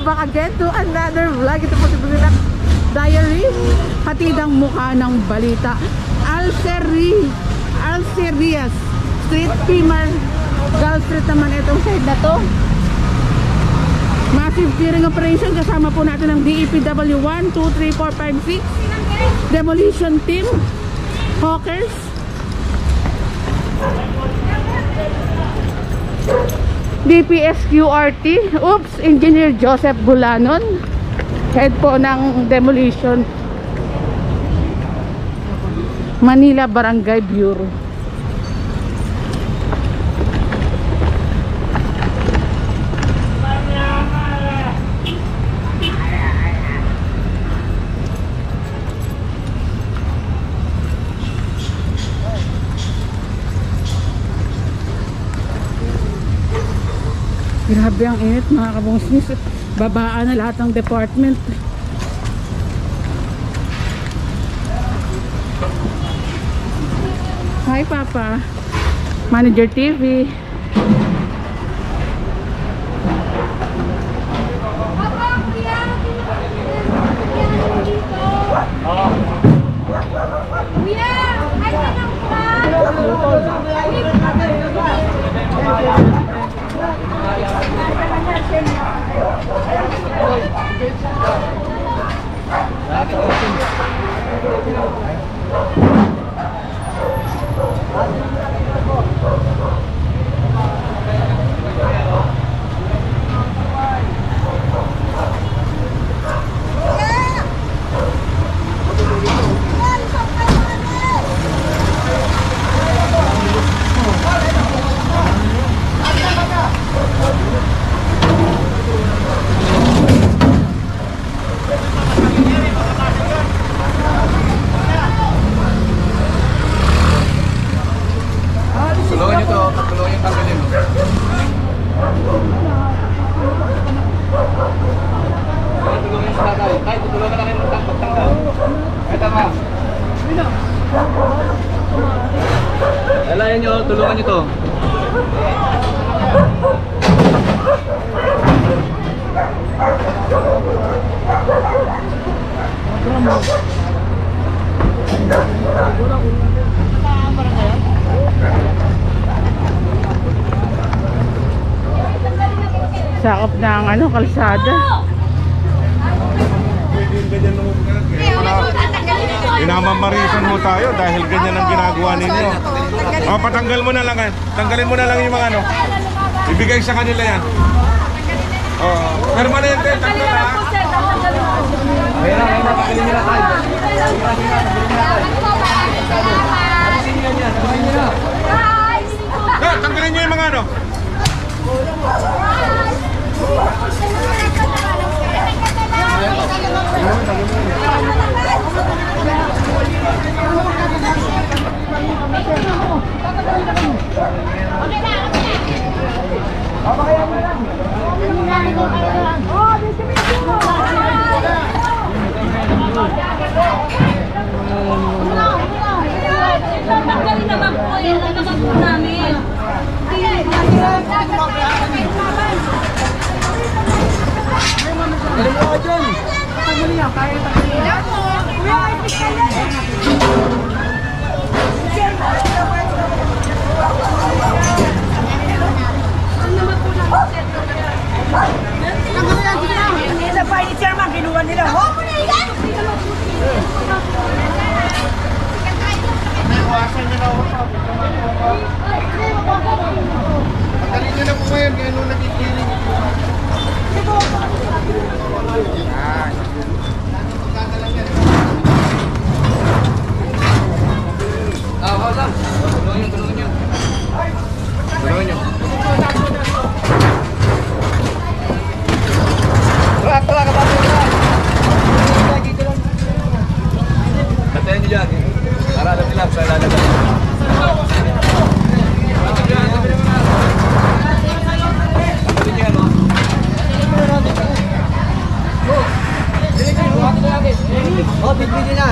back again to another vlog. Ito po si Bulirak Diary. Hatidang mukha ng balita. Alcerias Street, Pimar Gal Street naman itong side na to. Massive clearing operation. Kasama po natin ang DEPW 1, 2, 3, 4, 5, 6 demolition team, hawkers, DPSQRT, Engineer Joseph Bulanon, head po ng demolition Manila Barangay Bureau. Grabe ang init mga kabungsnis. Babaan na lahat ng department. Hi Papa, Manager TV. Alayan nyo, tulungan nyo to. Sakop ng kalsada. Pinamamarisan mo tayo dahil ganyan ang ginagawa ninyo. Patanggal mo na lang. Tanggalin mo na lang yung mga ibigay sa kanila yan. Permanente, tanggal ha. Ayun na, tanggalin nyo na tayo. Tanggalin nyo yung mga Tanggalin naman po yan. Tanggalin po namin. Galing mo ka dyan. Tanggalin niya, kaya tanggalin niya. Sa furniture man, kinuha nila. Tanggalin nyo na po ngayon, kaya nung nagkikiling. Tulungan nyo. Tulungan nyo. Tulak ka ba? Batayan nyo dyan. Para alam nila sa lalagay. Bigyan na.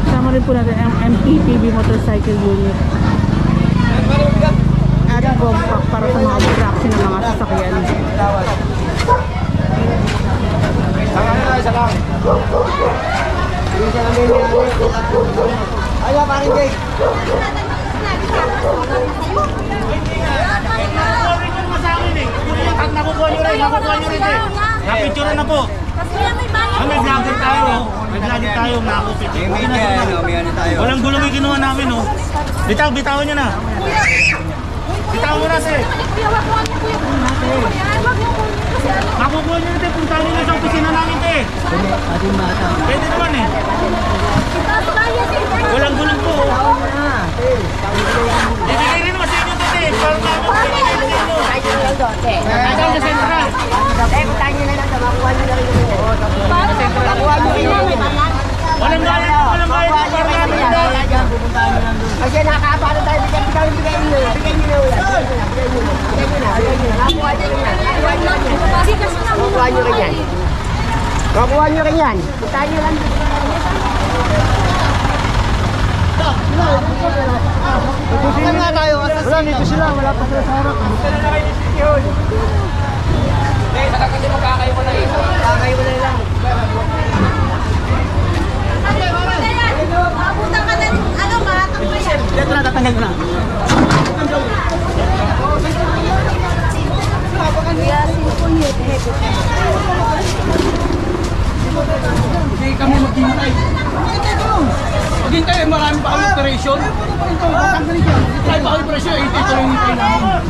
Kasama rin po natin ang MPPB motorcycle unit. compact para sa mga production ng mga sasakyan. Ayaw, paring Jay. Nakukuha nyo rin eh. Napicture na po. May vlogger tayo. May vlogger tayo. Walang gulong yung kinuha namin oh. Bitawan nyo na. Bitawan mo na sir. Makukuha nyo rin. Punta nyo na sa opisina namin eh. Pwede naman eh. Walang gulong po. Ibigay rin naman sa inyo dito eh. Parang namin ibigay rin sa inyo. Hanggang sa sentral. Punta nyo na lang, makuha nyo na rin yung makuha nyo rin yung Walang bayad po, walang bayad po. Parang namin kasi nakakapano tayo, bigyan nyo na ulan. Bigyan nyo na. Makuha nyo rin yan. Makuha nyo rin yan. Makuha nyo rin yan. Punta nyo lang. Saan nga tayo? Wala, dito sila. Wala pa sila sa harap. Saan na kayo ni City Hall? Eh, saka kasi magkakayo mo na eh. Magkakayo mo na lang. Punta ka na, ano, maratang mo yan. Dito na, tatanggal mo na. Hindi kami maghintay. Maghintay, marami pa kami operation. Try pa kami operation, ito yung hintay namin.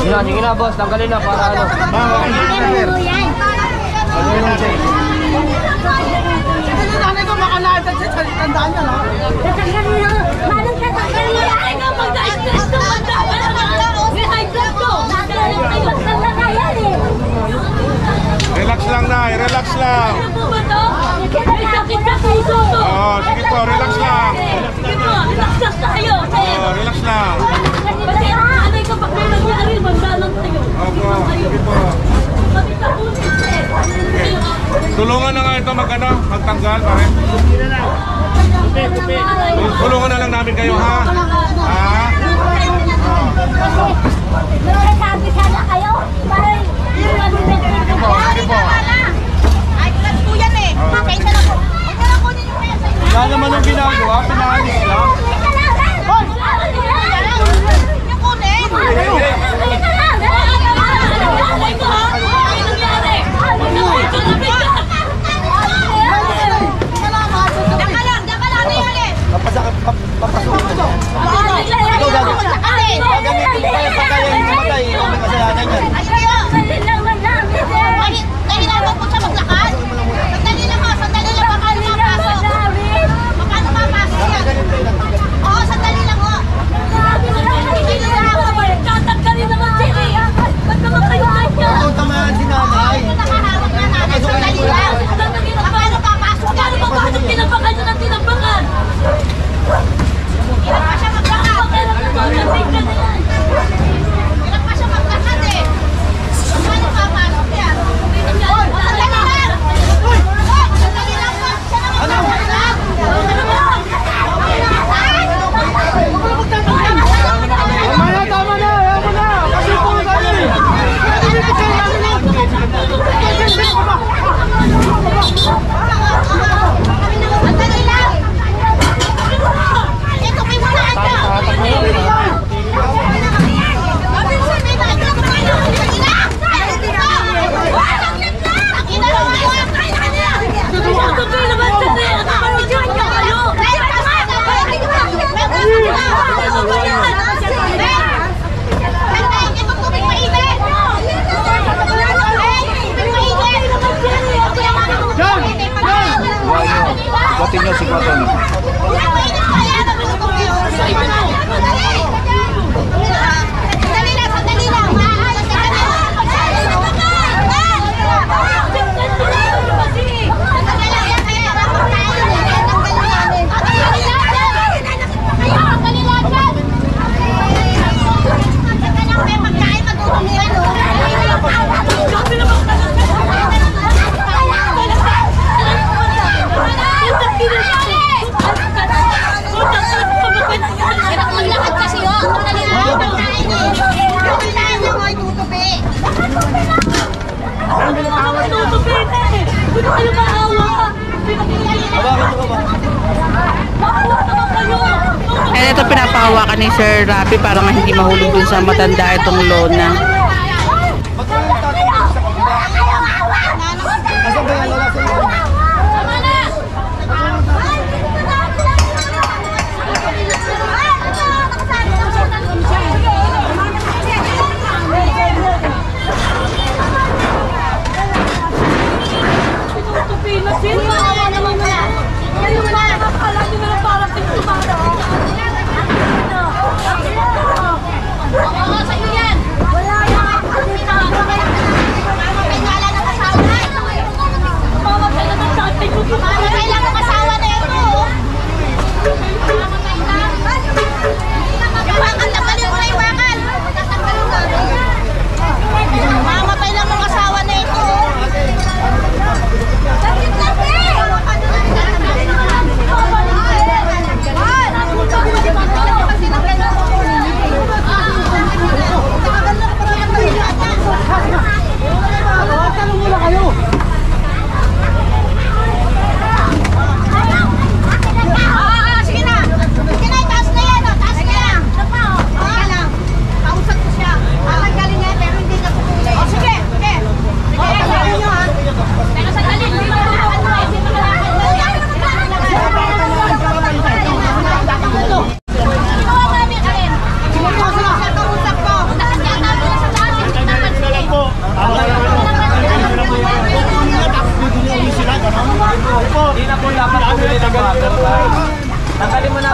Sige na boss, tanggalin na para ano. Nanay ko makalagad sa tandaan niya, no? Manong ka, tanggalin mo yan. Ikaw magda-stress to, may high blood to. Nagdala na yan eh. Relax lang na, relax lang. Ano po ba to? May sakit sa puso to. Sige po, relax lang. Sige po, relax lang tayo. Relax lang. Kasi anay kapag may nangyari, magdalang tayo. Opo, sige po. Kami sa puso eh. Tulungan na nga ito magtanggal, pare. Tulungan na lang namin kayo, ha? Sabi sana kayo, parang yung ano na Sige po. ay, kasi po yan eh. Kaysa na po. Huwag na lang kunin yung pesa. Wala naman yung ginagawa, pinaalis lang. Papasok mo ito. Ikaw gagawin. Gagamitin ko yung pagkaya yung matay. May kasalanan yan. Nahirapan po siya maglakad. Sandali lang ha, sandali lang. Baka lumapasok. Baka lumapasok yan. Oo, sandali lang ho. Tatagkalin naman siya. Ba't naman kayo nandiyan? Ikaw tamahan si nanay. Nakahawak na natin. Sandali lang. Baka lumapasok yan. Baka lumapasok. Tinabakan nyo ng tinabakan. Hirap pa siya maglakad. Hirap pa siya maglakad eh. Baka lumapasok yan. Sandali lang. Sandali lang po. Siya naman lang. Tama na. Kasi po kami. Sandali lang. Ito may walaan ka. Batin niyo si Baton. Sandali lang. And ito pinapahawakan ni Sir Rafi para nga hindi mahulog dun sa matanda itong lona. Tanggalin mo na.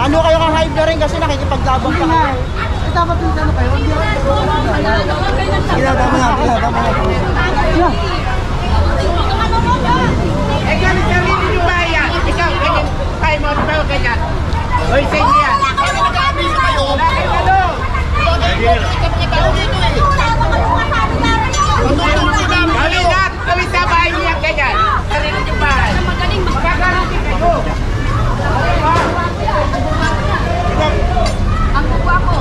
Ano kayo kang hype na rin kasi nakikipaglabang pa kayo. Dapat yung ano kayo? Tama na. Eh, galit ka rin yung bayan. Ikaw, ganyan. Kaya mo, di ba yung ganyan? Hoy, sa inyo yan. Gawin lahat. Gawin sa bahay niyo yan, ganyan. Sarili yung bahay. Magagalutin kayo. Ang kukuha ko.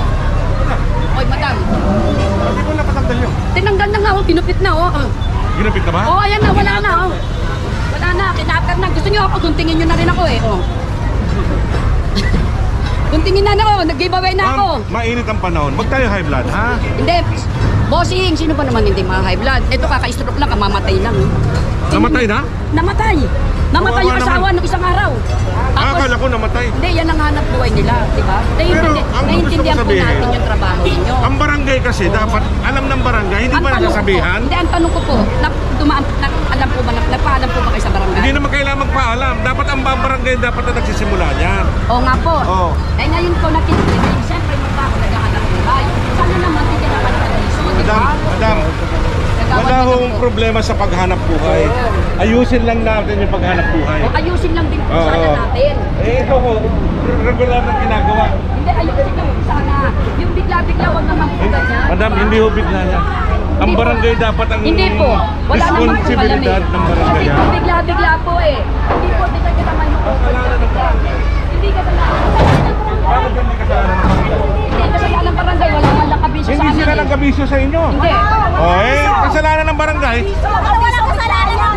Oy, madam. Hindi mo napatanggal yun. Tinanggal na nga, oh. Pinupit na, oh. Ginapit na ba? Oh, ayan na, wala na, oh. Wala na, kinapit na. Gusto niyo ako, guntingin nyo na rin ako, eh, oh. Guntingin na ako, nag-giveaway na ako. Mainit ang panahon. Wag tayo high blood, ha? Hindi, bossing, sino ba naman hindi mga high blood? Ito, kaka-stroke lang, kamamatay lang. Namatay na? Namatay. Namatay yung Kawawa asawa naman. nung isang araw. Akala ko namatay. Hindi, yan ang hanap buhay nila, di ba? Pero ang Naiintindihan gusto ko po sabihin, natin yung trabaho ninyo. Ang barangay kasi dapat alam ng barangay, hindi Ang ba tanong ko nasasabihan? po, hindi, ang tanong ko po, alam po ba, nagpaalam po ba kayo sa barangay? Hindi naman kailangan magpaalam. Dapat ang barangay dapat na nagsisimula niyan. Oo nga po. Oo. Eh ngayon po nakikinig, siyempre magpako naghahanap buhay. Sana naman hindi naman kaliso, di ba? Madam, wala hong problema sa paghanap buhay. Ayusin lang natin yung paghanap buhay. O ayusin lang din po Oo. sana natin. Eh, ito ho, regular na ginagawa. Hindi, ayusin lang po sana. Yung bigla-bigla, wag naman po ganyan. Madam, hindi ho bigla yan. Ang Hindi po. barangay dapat ang Hindi po. Wala naman po responsibilidad ng barangay Kasi yan. po bigla-bigla po eh. Hindi po, hindi ka naman yung bigla-bigla. Hindi ka naman. Bakit hindi kasalanan ng barangay? Hindi kasalanan ng barangay. Wala man lang kabisyo sa Hindi amin. sila nang kabisyo sa inyo. Hindi. O eh, kasalanan ng barangay. Walang kasalanan ng